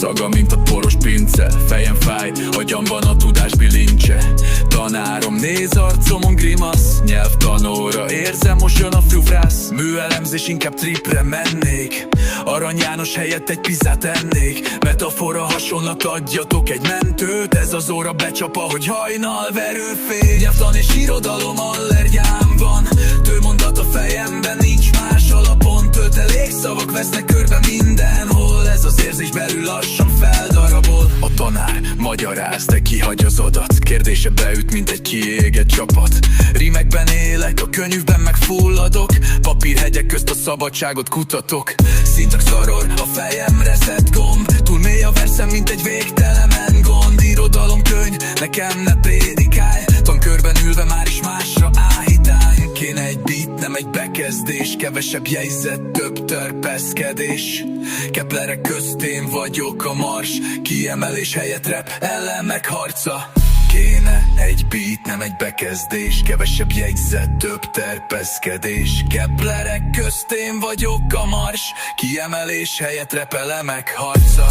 szaga, mint a poros pince. Fejem fáj, agyamban a tudás bilincse. Tanárom néz arcomon grimasz, nyelvtanóra érzem, most jön a frufrász. Műelemzés, inkább tripre mennék, Arany János helyett egy pizzát ennék. Metafora hasonlat, adjatok egy mentőt. Ez az óra becsap, ahogy hajnal verőfény. Nyelvtan és irodalom allergiám van, tőmondat a fejemben, nincs más alapon. Töltelék szavak vesznek körbe mindenhol. Ez az érzés belül lassan feldarabol. A tanár magyaráz, de kihagy az adat. Kérdése beüt, mint egy kiégett csapat. Rímekben élek, a könyvben meg fulladok. Papírhegyek közt a szabadságot kutatok. Szintak szaror, a fejemre szett gomb. Túl mély a verszem, mint egy végtelen gond. Irodalomkönyv, nekem ne prédikálj. Tankörben ülve már is másra áhítálj. Kéne egy beat, nem egy bekezdés. Kevesebb jegyzet, több törpeszkedés. Keplerek közt én vagyok a mars. Kiemelés helyett rap, elemek harca. Kéne egy beat, nem egy bekezdés. Kevesebb jegyzet, több terpeszkedés. Keplerek közt én vagyok a mars. Kiemelés helyett rap, elemek harca.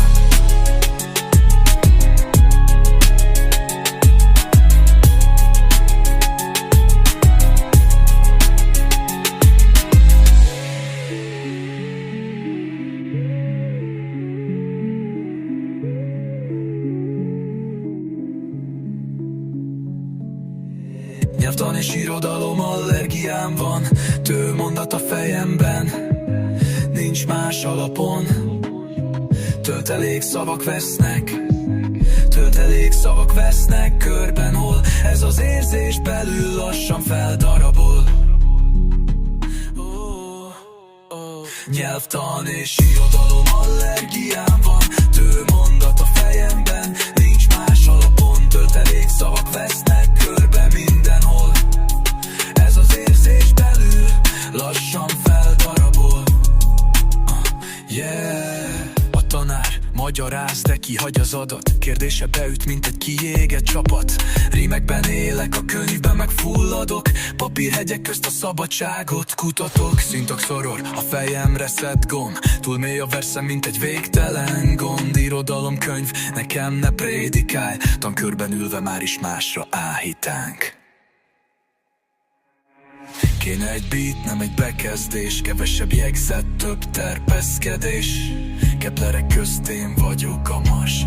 Nyelvtan és irodalom allergiám van, tőmondat a fejemben, nincs más alapon. Töltelék szavak vesznek körben, hol ez az érzés belül lassan feldarabol. Nyelvtan és irodalom allergiám van, tőmondat a fejemben, nincs más alapon. Töltelék szavak vesznek körbe mindenhol. Ez az érzés belül lassan feldarabol. A tanár magyaráz, de kihagy az adat. Kérdése beüt, mint egy kiégett csapat. Rímekben élek, a könyvben meg fulladok. Papírhegyek közt a szabadságot kutatok. Szintak szoror, a fejemre szett gomb. Túl mély a verszem, mint egy végtelen gond. Irodalomkönyv, nekem ne prédikálj. Tankörben ülve már is másra áhítánk. Kéne egy beat, nem egy bekezdés. Kevesebb jegyzet, több terpeszkedés. Keplerek közt én vagyok a mars.